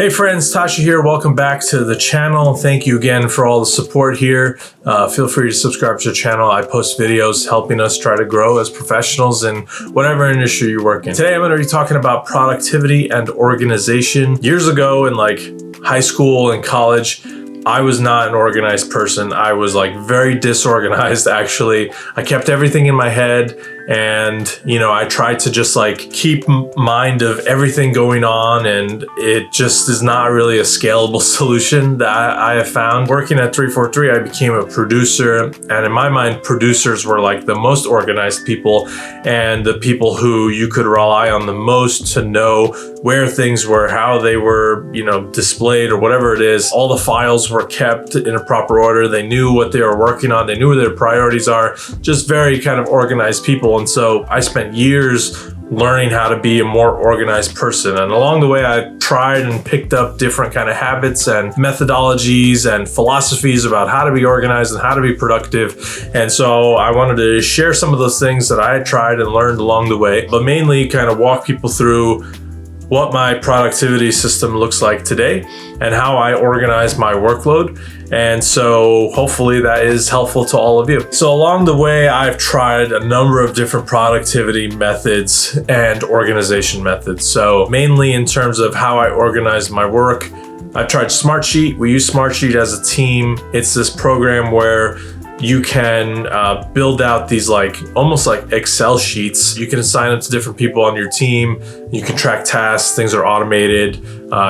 Hey friends, Tasha here. Welcome back to the channel. Thank you again for all the support here. Feel free to subscribe to the channel. I post videos helping us try to grow as professionals in whatever industry you work in. Today I'm going to be talking about productivity and organization. Years ago in like high school and college, I was not an organized person. I was like very disorganized actually. I kept everything in my head and I tried to just like keep mind of everything going on, and it just is not really a scalable solution that I have found. Working at 343, I became a producer, and in my mind, producers were like the most organized people and the people who you could rely on the most to know where things were, how they were, displayed or whatever it is. All the files were kept in a proper order. They knew what they were working on. They knew where their priorities are. Just very kind of organized people. And so I spent years learning how to be a more organized person. And along the way, I tried and picked up different kind of habits and methodologies and philosophies about how to be organized and how to be productive. And so I wanted to share some of those things that I had tried and learned along the way, but mainly kind of walk people through what my productivity system looks like today and how I organize my workload. And so hopefully that is helpful to all of you. So along the way, I've tried a number of different productivity methods and organization methods. So mainly in terms of how I organize my work, I've tried Smartsheet. We use Smartsheet as a team. It's this program where you can build out these almost like Excel sheets. You can assign them to different people on your team. You can track tasks, things are automated.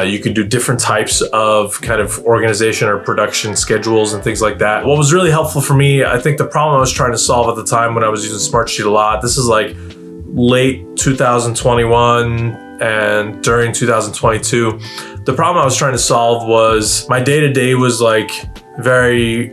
You can do different types of kind of organization or production schedules and things like that. What was really helpful for me, I think the problem I was trying to solve at the time when I was using Smartsheet a lot, this is like late 2021 and during 2022, the problem I was trying to solve was my day-to-day was like very,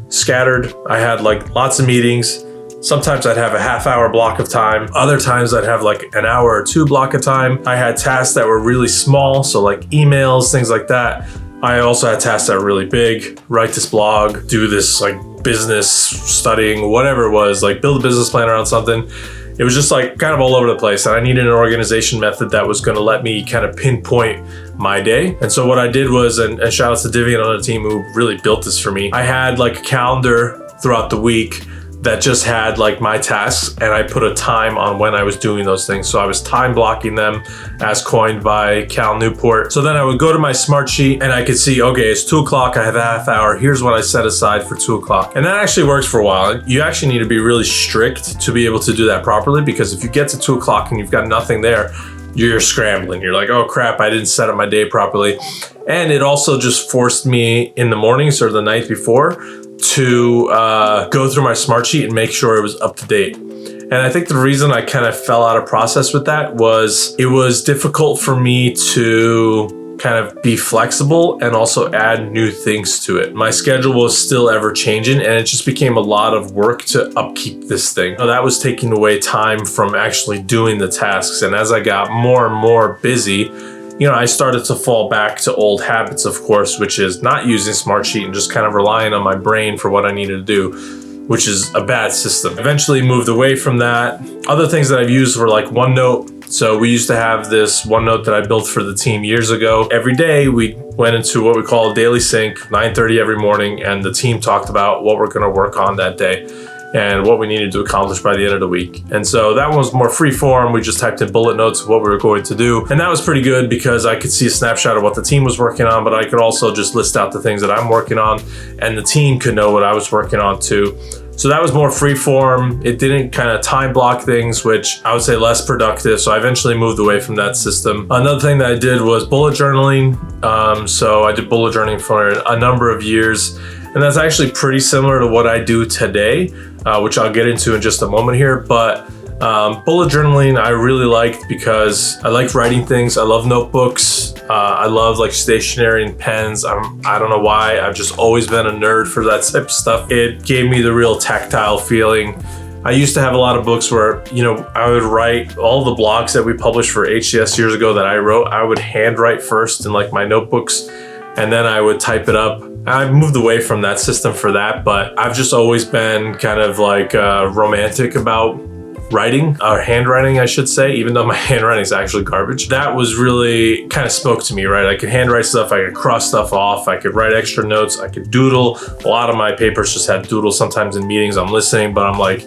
scattered. I had like lots of meetings. Sometimes I'd have a half-hour block of time. Other times I'd have like an hour or two block of time. I had tasks that were really small, so like emails, things like that. I also had tasks that were really big. Write this blog, do this like business studying, whatever it was, like build a business plan around something. It was just like kind of all over the place, and I needed an organization method that was going to let me kind of pinpoint my day. And so what I did was, and shout out to Divian on the team who really built this for me, I had like a calendar throughout the week that just had like my tasks, and I put a time on when I was doing those things. So I was time blocking them as coined by Cal Newport. So then I would go to my Smartsheet and I could see, okay, it's 2 o'clock, I have a half hour. Here's what I set aside for 2 o'clock. And that actually works for a while. You actually need to be really strict to be able to do that properly, because if you get to 2 o'clock and you've got nothing there, you're scrambling. You're like, oh crap, I didn't set up my day properly. And it also just forced me in the mornings or the night before to go through my Smartsheet and make sure it was up to date. And I think the reason I kind of fell out of process with that was it was difficult for me to kind of be flexible and also add new things to it. My schedule was still ever changing, and it just became a lot of work to upkeep this thing. So that was taking away time from actually doing the tasks. And as I got more and more busy, I started to fall back to old habits, of course, which is not using Smartsheet and just kind of relying on my brain for what I needed to do, which is a bad system. Eventually moved away from that. Other things that I've used were like OneNote. So we used to have this OneNote that I built for the team years ago. Every day we went into what we call a daily sync, 9:30 every morning, and the team talked about what we're gonna work on that day and what we needed to accomplish by the end of the week. And so that one was more free form. We just typed in bullet notes of what we were going to do. And that was pretty good because I could see a snapshot of what the team was working on, but I could also just list out the things that I'm working on, and the team could know what I was working on too. So that was more free form. It didn't kind of time block things, which I would say less productive. So I eventually moved away from that system. Another thing that I did was bullet journaling. So I did bullet journaling for a number of years. And that's actually pretty similar to what I do today, which I'll get into in just a moment here. But bullet journaling I really liked because I liked writing things. I love notebooks. I love like stationery and pens. I don't know why. I've just always been a nerd for that type of stuff. It gave me the real tactile feeling. I used to have a lot of books where, I would write all the blogs that we published for HCS years ago that I wrote. I would handwrite first in like my notebooks, and then I would type it up. I've moved away from that system for that, but I've just always been kind of like romantic about writing, or handwriting, I should say, even though my handwriting is actually garbage. That was really kind of spoke to me, right? I could handwrite stuff, I could cross stuff off, I could write extra notes, I could doodle. A lot of my papers just had doodles. Sometimes in meetings I'm listening, but I'm like,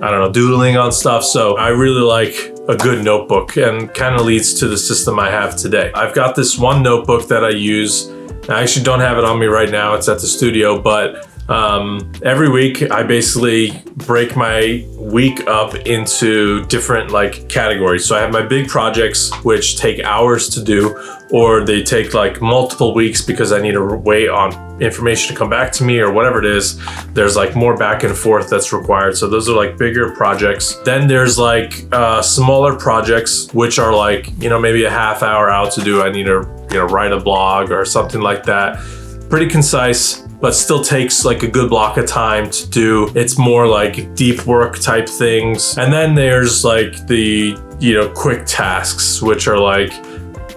I don't know, doodling on stuff. So I really like a good notebook, and kind of leads to the system I have today. I've got this one notebook that I use. I actually don't have it on me right now. It's at the studio, but every week I basically break my week up into different like categories. So I have my big projects, which take hours to do, or they take like multiple weeks because I need to wait on information to come back to me or whatever it is. There's like more back and forth that's required. So those are like bigger projects. Then there's like smaller projects, which are like, you know, maybe a half hour out to do. I need to, you know, write a blog or something like that. Pretty concise, but still takes like a good block of time to do. It's more like deep work type things. And then there's like the, you know, quick tasks, which are like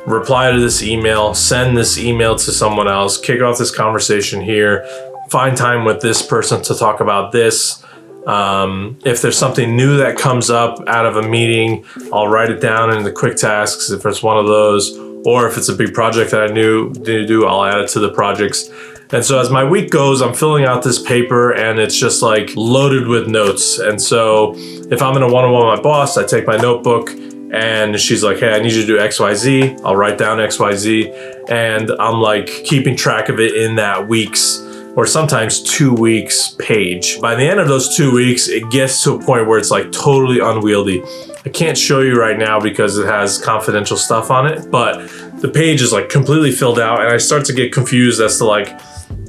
reply to this email, send this email to someone else, kick off this conversation here, find time with this person to talk about this. If there's something new that comes up out of a meeting, I'll write it down in the quick tasks if it's one of those, or if it's a big project that I need to do, I'll add it to the projects. And so as my week goes, I'm filling out this paper and it's just like loaded with notes. And so if I'm in a one-on-one with my boss, I take my notebook and she's like, hey, I need you to do X, Y, Z. I'll write down X, Y, Z. And I'm like keeping track of it in that week's, or sometimes 2 weeks page. By the end of those 2 weeks, it gets to a point where it's like totally unwieldy. I can't show you right now because it has confidential stuff on it, but the page is like completely filled out and I start to get confused as to like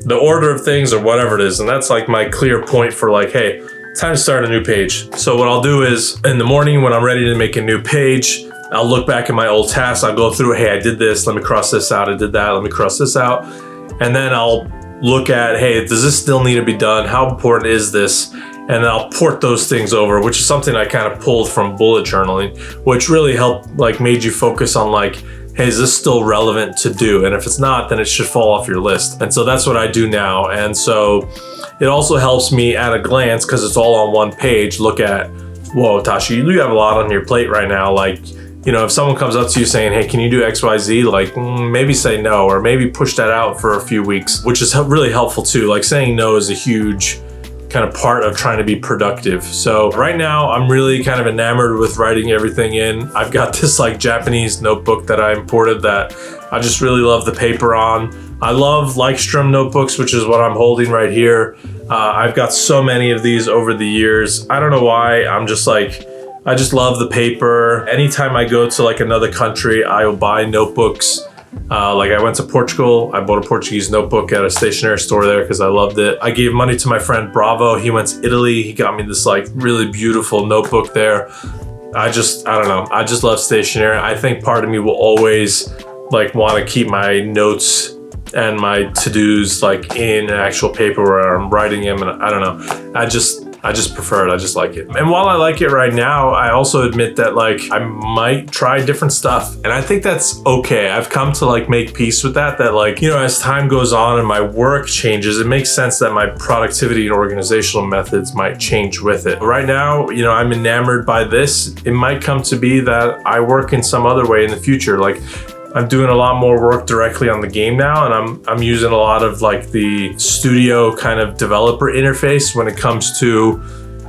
the order of things or whatever it is. And that's like my clear point for like, hey, time to start a new page. So what I'll do is in the morning when I'm ready to make a new page, I'll look back at my old tasks. I'll go through, hey, I did this. Let me cross this out. I did that. Let me cross this out. And then I'll look at, hey, does this still need to be done? How important is this? And then I'll port those things over, which is something I kind of pulled from bullet journaling, which really helped, like made you focus on like, hey, is this still relevant to do? And if it's not, then it should fall off your list. And so that's what I do now. And so it also helps me at a glance, because it's all on one page, look at, whoa, Tashi, you have a lot on your plate right now. Like, you know, if someone comes up to you saying, hey, can you do X, Y, Z? Like maybe say no, or maybe push that out for a few weeks, which is really helpful too. Like saying no is a huge kind of part of trying to be productive. So right now I'm really kind of enamored with writing everything in. I've got this like Japanese notebook that I imported that I just really love the paper on. I love Likestrom notebooks, which is what I'm holding right here. I've got so many of these over the years. I don't know why. I'm just like, I just love the paper. Anytime I go to like another country, I will buy notebooks. Like I went to Portugal, I bought a Portuguese notebook at a stationery store there because I loved it. I gave money to my friend Bravo. He went to Italy. He got me this like really beautiful notebook there. I don't know. I just love stationery. I think part of me will always like want to keep my notes and my to-dos like in actual paper where I'm writing them, and I don't know. I just prefer it. I just like it. And while I like it right now, I also admit that like I might try different stuff. And I think that's okay. I've come to like make peace with that like, you know, as time goes on and my work changes, it makes sense that my productivity and organizational methods might change with it. Right now, you know, I'm enamored by this. It might come to be that I work in some other way in the future. Like I'm doing a lot more work directly on the game now, and I'm using a lot of like the studio kind of developer interface when it comes to,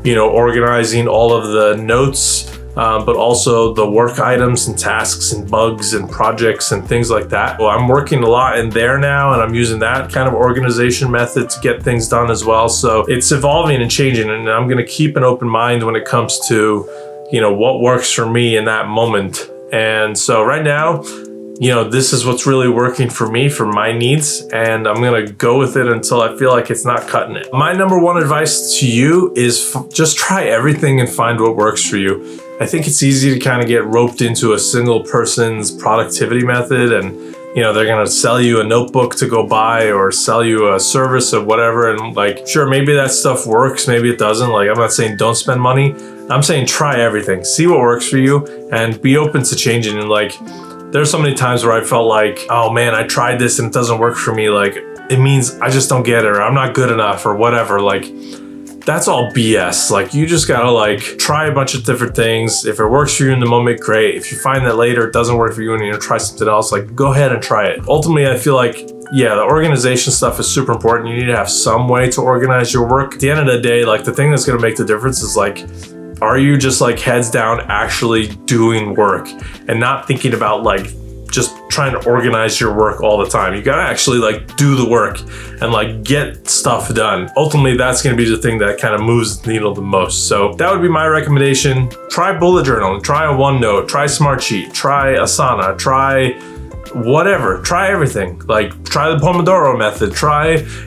you know, organizing all of the notes, but also the work items and tasks and bugs and projects and things like that. Well, I'm working a lot in there now, and I'm using that kind of organization method to get things done as well. So it's evolving and changing, and I'm going to keep an open mind when it comes to, you know, what works for me in that moment. And so right now, you know, this is what's really working for me, for my needs, and I'm gonna go with it until I feel like it's not cutting it. My number one advice to you is just try everything and find what works for you. I think it's easy to kind of get roped into a single person's productivity method, and you know, they're gonna sell you a notebook to go buy or sell you a service or whatever, and like, sure, maybe that stuff works, maybe it doesn't. Like, I'm not saying don't spend money. I'm saying try everything, see what works for you, and be open to changing. And like, there's so many times where I felt like, oh man, I tried this and it doesn't work for me. Like, it means I just don't get it, or I'm not good enough, or whatever. Like, that's all BS. Like, you just gotta like try a bunch of different things. If it works for you in the moment, great. If you find that later it doesn't work for you and you try something else, like, go ahead and try it. Ultimately, I feel like, yeah, the organization stuff is super important. You need to have some way to organize your work. At the end of the day, like, the thing that's gonna make the difference is like, are you just like heads down actually doing work and not thinking about like just trying to organize your work all the time? You gotta actually like do the work and like get stuff done. Ultimately, that's gonna be the thing that kind of moves the needle the most. So that would be my recommendation. Try bullet journaling, try a OneNote, try Smartsheet, try Asana, try whatever, try everything. Like, try the Pomodoro method,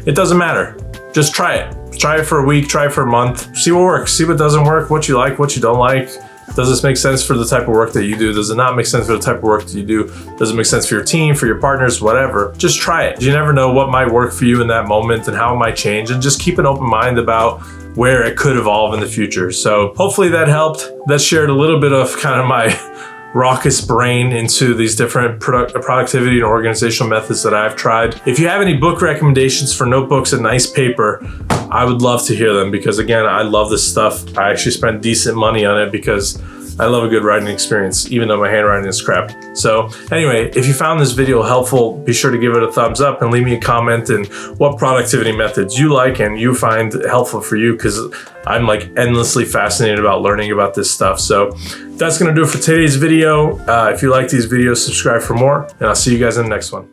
it doesn't matter. Just try it. Try it for a week, try it for a month, see what works, see what doesn't work, what you like, what you don't like. Does this make sense for the type of work that you do? Does it not make sense for the type of work that you do? Does it make sense for your team, for your partners, whatever? Just try it. You never know what might work for you in that moment and how it might change, and just keep an open mind about where it could evolve in the future. So hopefully that helped. That shared a little bit of kind of my raucous brain into these different productivity and organizational methods that I've tried. If you have any book recommendations for notebooks and nice paper, I would love to hear them, because again, I love this stuff. I actually spent decent money on it because I love a good writing experience, even though my handwriting is crap. So anyway, if you found this video helpful, be sure to give it a thumbs up and leave me a comment and what productivity methods you like and you find helpful for you, because I'm like endlessly fascinated about learning about this stuff. So that's gonna do it for today's video. If you like these videos, subscribe for more, and I'll see you guys in the next one.